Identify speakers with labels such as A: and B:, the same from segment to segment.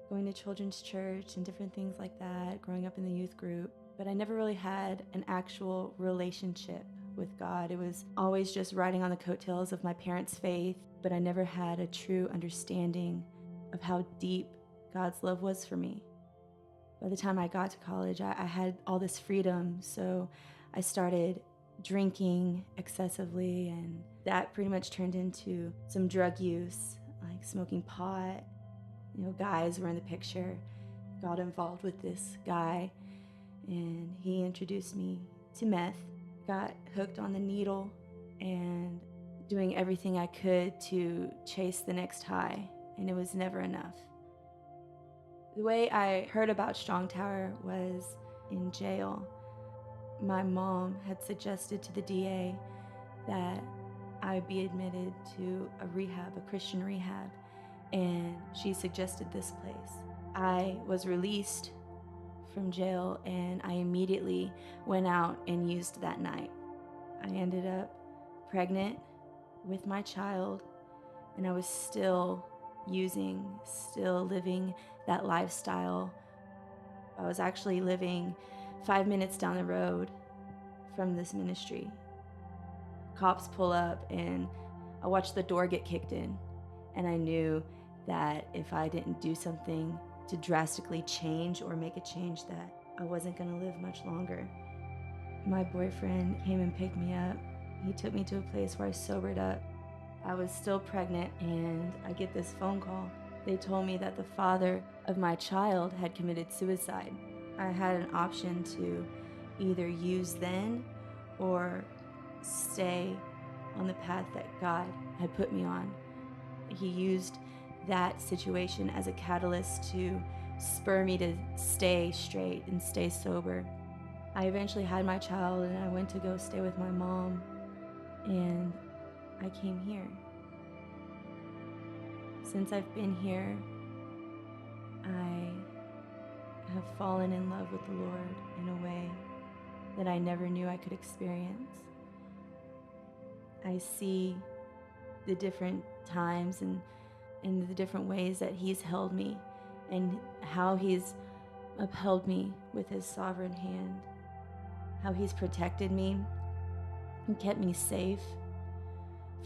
A: going to children's church and different things like that, growing up in the youth group. But I never really had an actual relationship with God. It was always just riding on the coattails of my parents' faith, but I never had a true understanding of how deep God's love was for me. By the time I got to college, I had all this freedom, so I started drinking excessively, and that pretty much turned into some drug use, like smoking pot. Guys were in the picture. Got involved with this guy, and he introduced me to meth. Got hooked on the needle and doing everything I could to chase the next high, and it was never enough. The way I heard about Strong Tower was in jail. My mom had suggested to the DA that I be admitted to a Christian rehab, and she suggested this place. I was released from jail, and I immediately went out and used that night. I ended up pregnant with my child, and I was still using, still living that lifestyle. I was actually living 5 minutes down the road from this ministry. Cops pull up, and I watch the door get kicked in, and I knew that if I didn't do something to drastically change or make a change, that I wasn't going to live much longer. My boyfriend came and picked me up. He took me to a place where I sobered up. I was still pregnant, and I get this phone call. They told me that the father of my child had committed suicide. I had an option to either use then or stay on the path that God had put me on. He used that situation as a catalyst to spur me to stay straight and stay sober. I eventually had my child, and I went to go stay with my mom, and I came here. Since I've been here, I have fallen in love with the Lord in a way that I never knew I could experience. I see the different times and the different ways that He's held me, and how He's upheld me with His sovereign hand, how He's protected me and kept me safe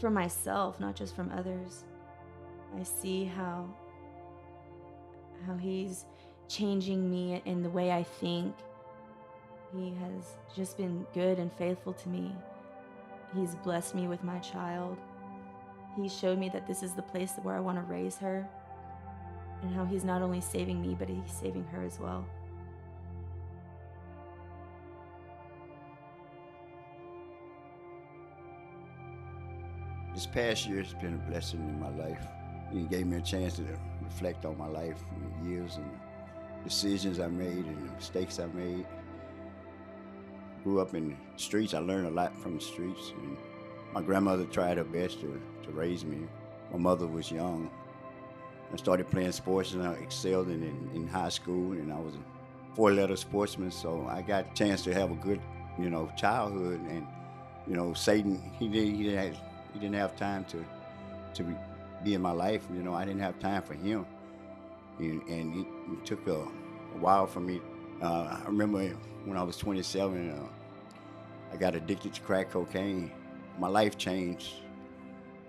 A: from myself, not just from others. I see how He's changing me in the way I think. He has just been good and faithful to me. He's blessed me with my child. He showed me that this is the place where I want to raise her, and how He's not only saving me, but He's saving her as well.
B: This past year has been a blessing in my life. He gave me a chance to reflect on my life and years and decisions I made and the mistakes I made. Grew up in the streets. I learned a lot from the streets. And my grandmother tried her best to raise me. My mother was young. I started playing sports, and I excelled in high school, and I was a 4-letter sportsman, so I got a chance to have a good, childhood. And, Satan, he didn't have time to be in my life. I didn't have time for him. And it took a while for me. I remember when I was 27, I got addicted to crack cocaine. My life changed.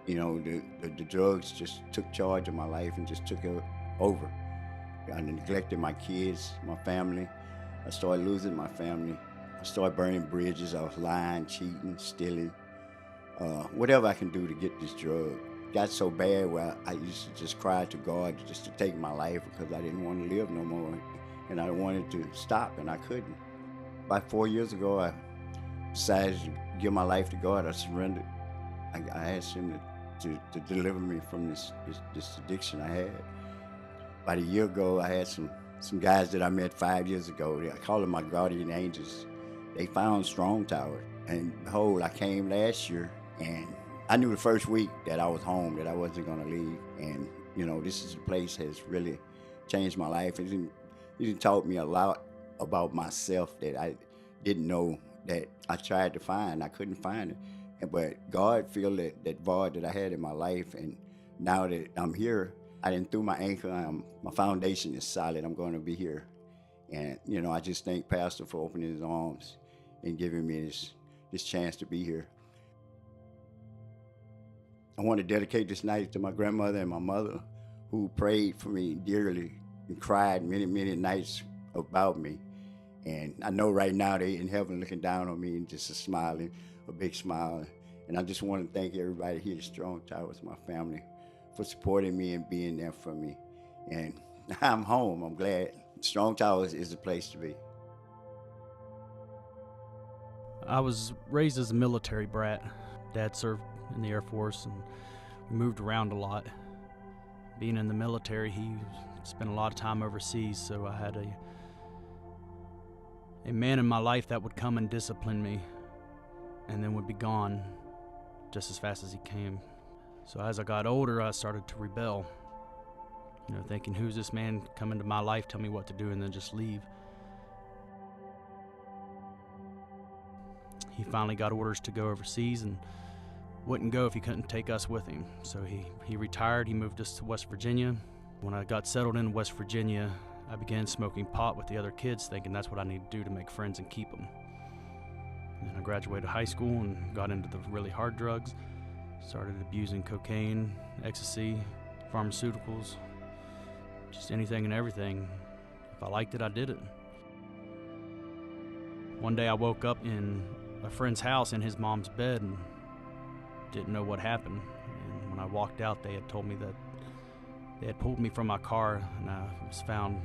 B: The drugs just took charge of my life and just took it over. I neglected my kids, my family. I started losing my family. I started burning bridges. I was lying, cheating, stealing, whatever I can do to get this drug. Got so bad where I used to just cry to God just to take my life, because I didn't want to live no more, and I wanted to stop, and I couldn't. About 4 years ago, I decided to give my life to God. I surrendered. I asked Him to deliver me from this addiction I had. About a year ago, I had some guys that I met 5 years ago. I call them my guardian angels. They found Strong Tower, and behold, I came last year, and I knew the first week that I was home, that I wasn't going to leave. And, this place has really changed my life. It taught me a lot about myself that I didn't know, that I tried to find. I couldn't find it. But God filled that void that I had in my life. And now that I'm here, I didn't through my anchor. My foundation is solid. I'm going to be here. And, you know, I just thank Pastor for opening his arms and giving me this chance to be here. I want to dedicate this night to my grandmother and my mother, who prayed for me dearly and cried many, many nights about me. And I know right now they in heaven looking down on me and just smiling, a big smile. And I just want to thank everybody here at Strong Tower, my family, for supporting me and being there for me. And I'm home. I'm glad. Strong Towers is the place to be.
C: I was raised as a military brat. Dad served in the Air Force, and we moved around a lot. Being in the military, he spent a lot of time overseas, so I had a man in my life that would come and discipline me and then would be gone just as fast as he came. So as I got older, I started to rebel, thinking, who's this man come into my life, tell me what to do, and then just leave. He finally got orders to go overseas and wouldn't go if he couldn't take us with him. So he retired, he moved us to West Virginia. When I got settled in West Virginia, I began smoking pot with the other kids, thinking that's what I need to do to make friends and keep them. And I graduated high school and got into the really hard drugs. Started abusing cocaine, ecstasy, pharmaceuticals, just anything and everything. If I liked it, I did it. One day I woke up in a friend's house in his mom's bed and didn't know what happened. And when I walked out, they had told me that they had pulled me from my car and I was found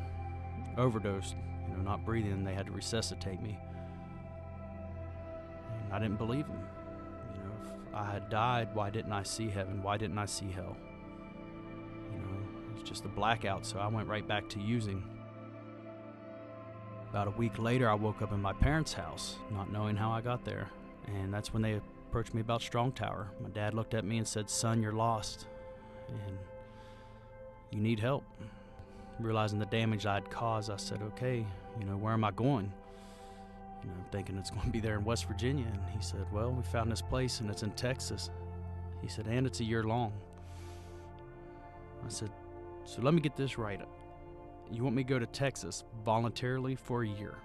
C: overdosed, not breathing, and they had to resuscitate me. And I didn't believe them. If I had died, why didn't I see heaven? Why didn't I see hell? It was just a blackout, so I went right back to using. About a week later, I woke up in my parents' house, not knowing how I got there. And that's when they approached me about Strong Tower. My dad looked at me and said, "Son, you're lost, and you need help." Realizing the damage I'd caused, I said, "Okay, where am I going?" Thinking it's going to be there in West Virginia. And he said, "Well, we found this place and it's in Texas." He said, "And it's a year long." I said, "So let me get this right. You want me to go to Texas voluntarily for a year?"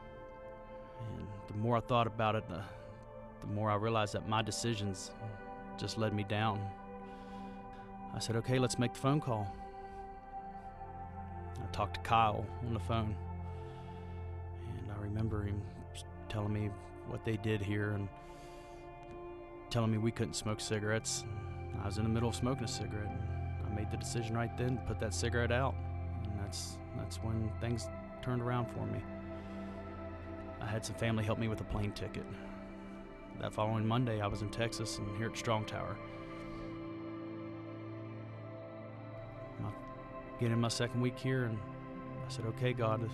C: And the more I thought about it, the more I realized that my decisions just led me down. I said, "Okay, let's make the phone call." I talked to Kyle on the phone, and I remember him telling me what they did here and telling me we couldn't smoke cigarettes. I was in the middle of smoking a cigarette, and I made the decision right then to put that cigarette out, and that's when things turned around for me. I had some family help me with a plane ticket. That following Monday, I was in Texas and here at Strong Tower. Getting my second week here, and I said, "Okay, God,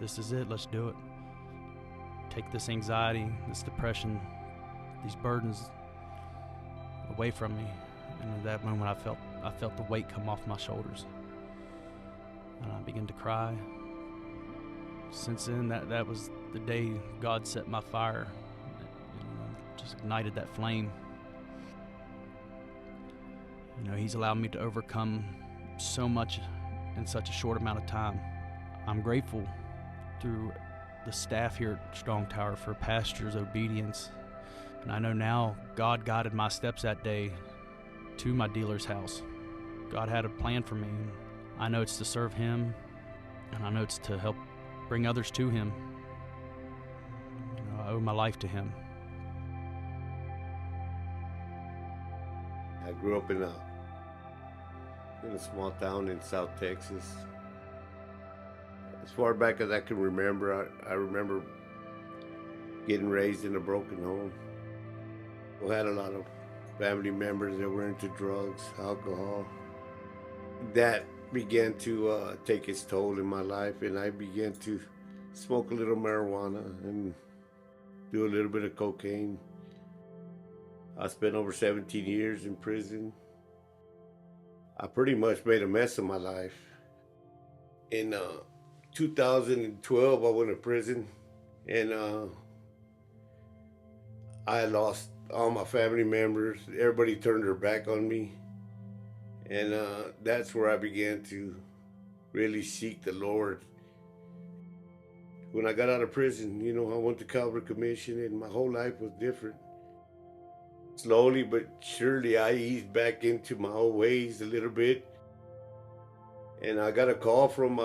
C: this is it. Let's do it. Take this anxiety, this depression, these burdens away from me." And at that moment, I felt the weight come off my shoulders, and I began to cry. Since then, that was the day God set my fire, just ignited that flame. He's allowed me to overcome so much in such a short amount of time. I'm grateful through the staff here at Strong Tower for pastor's obedience. And I know now God guided my steps that day to my dealer's house. God had a plan for me. I know it's to serve Him, and I know it's to help bring others to Him. I owe my life to Him.
D: I grew up in a small town in South Texas. As far back as I can remember, I remember getting raised in a broken home. We had a lot of family members that were into drugs, alcohol. That began to take its toll in my life, and I began to smoke a little marijuana and do a little bit of cocaine. I spent over 17 years in prison. I pretty much made a mess of my life. In 2012, I went to prison, and I lost all my family members. Everybody turned their back on me, And that's where I began to really seek the Lord. When I got out of prison, I went to Calvary Commission, and my whole life was different. Slowly but surely, I eased back into my old ways a little bit. And I got a call from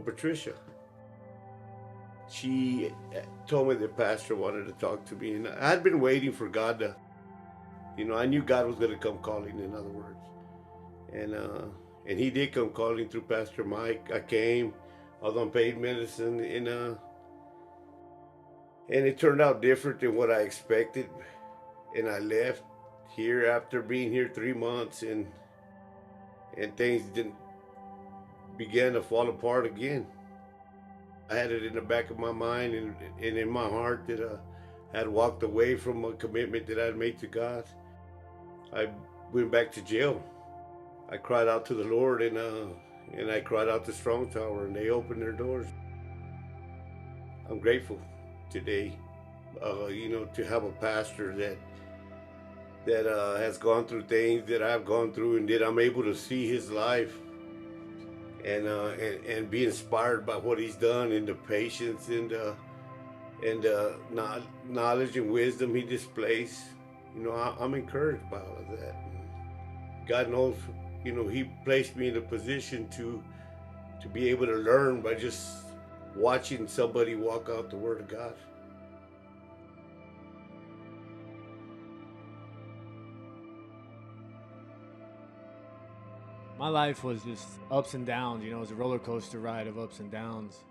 D: Patricia. She told me the pastor wanted to talk to me, and I had been waiting for God to, I knew God was going to come calling, in other words. And he did come calling through Pastor Mike. I came, I was on paid medicine, and it turned out different than what I expected. And I left here after being here 3 months, and things began to fall apart again. I had it in the back of my mind and in my heart that I had walked away from a commitment that I had made to God. I went back to jail. I cried out to the Lord, and I cried out to Strong Tower, and they opened their doors. I'm grateful today, to have a pastor that has gone through things that I've gone through, and that I'm able to see his life and be inspired by what he's done, and the patience and knowledge and wisdom he displays. I'm encouraged by all of that. God knows, he placed me in a position to be able to learn by just watching somebody walk out the Word of God.
E: My life was just ups and downs. It was a roller coaster ride of ups and downs.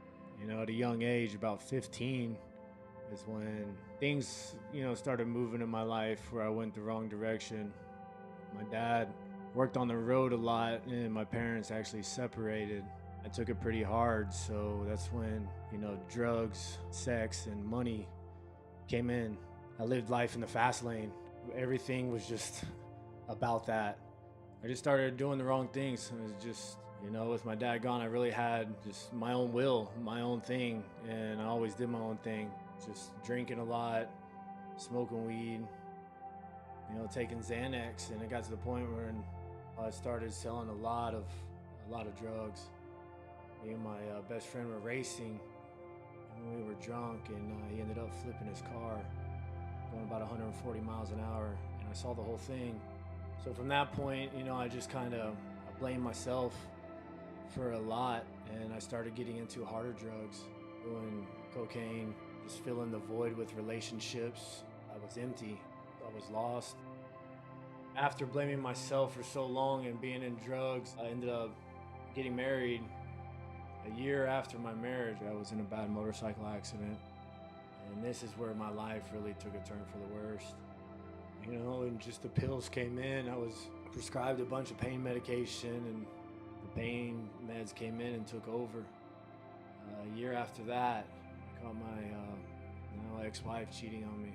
E: At a young age, about 15, is when things, started moving in my life where I went the wrong direction. My dad worked on the road a lot, and my parents actually separated. I took it pretty hard, so that's when, drugs, sex, and money came in. I lived life in the fast lane. Everything was just about that. I just started doing the wrong things. It was just, with my dad gone, I really had just my own will, my own thing, and I always did my own thing. Just drinking a lot, smoking weed, taking Xanax, and it got to the point where I started selling a lot of drugs. Me and my best friend were racing, and we were drunk, and he ended up flipping his car, going about 140 miles an hour, and I saw the whole thing. So from that point, I just kind of blamed myself for a lot, and I started getting into harder drugs, doing cocaine, just filling the void with relationships. I was empty. I was lost. After blaming myself for so long and being in drugs, I ended up getting married. A year after my marriage, I was in a bad motorcycle accident, and this is where my life really took a turn for the worst. And just the pills came in. I was prescribed a bunch of pain medication, and the pain meds came in and took over. A year after that, I caught my now ex-wife cheating on me.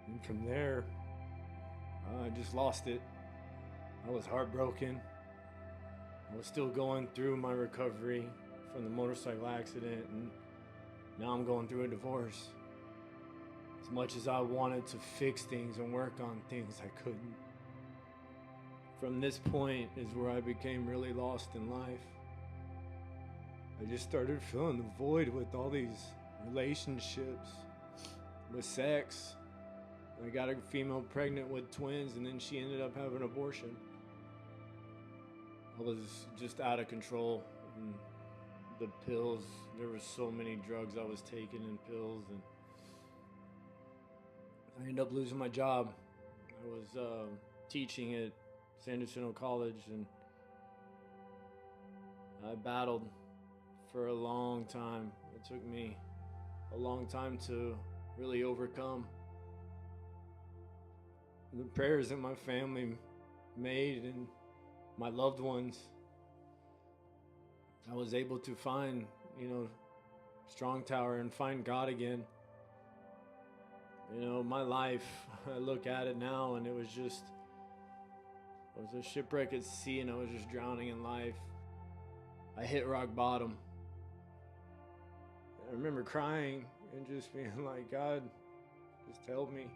E: And from there, I just lost it. I was heartbroken. I was still going through my recovery from the motorcycle accident, and now I'm going through a divorce. As much as I wanted to fix things and work on things, I couldn't. From this point is where I became really lost in life. I just started filling the void with all these relationships, with sex. I got a female pregnant with twins, and then she ended up having an abortion. I was just out of control. And the pills, there were so many drugs I was taking and pills, and I ended up losing my job. I was teaching at San Jacinto College, and I battled for a long time. It took me a long time to really overcome. The prayers that my family made and my loved ones, I was able to find, Strong Tower and find God again. My life, I look at it now, and it was a shipwreck at sea, and I was just drowning in life. I hit rock bottom. I remember crying and just being like, God, just help me.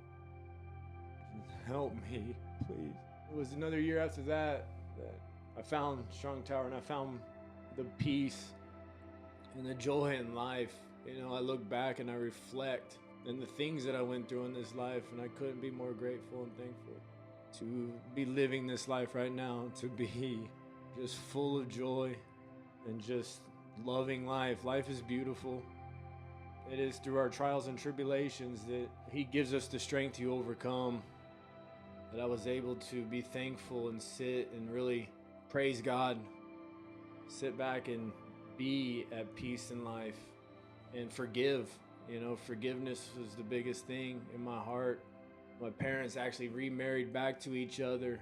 E: Just help me, please. It was another year after that I found Strong Tower, and I found the peace and the joy in life. You know, I look back and I reflect on the things that I went through in this life, and I couldn't be more grateful and thankful to be living this life right now, to be just full of joy and just loving life. Life is beautiful. It is through our trials and tribulations that He gives us the strength to overcome. That I was able to be thankful and sit and really praise God, sit back and be at peace in life and forgive. You know, forgiveness was the biggest thing in my heart. My parents actually remarried back to each other.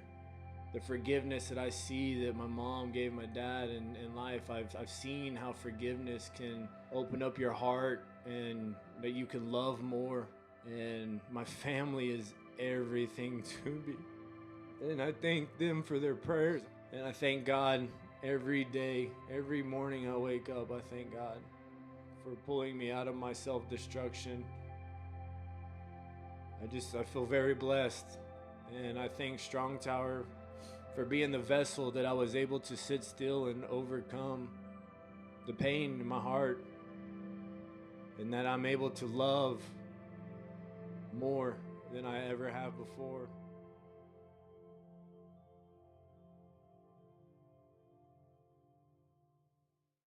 E: The forgiveness that I see that my mom gave my dad in life, I've seen how forgiveness can open up your heart and that you can love more. And my family is everything to me. And I thank them for their prayers. And I thank God every day, every morning I wake up, I thank God for pulling me out of my self-destruction. I feel very blessed. And I thank Strong Tower for being the vessel that I was able to sit still and overcome the pain in my heart. And that I'm able to love more than I ever have before.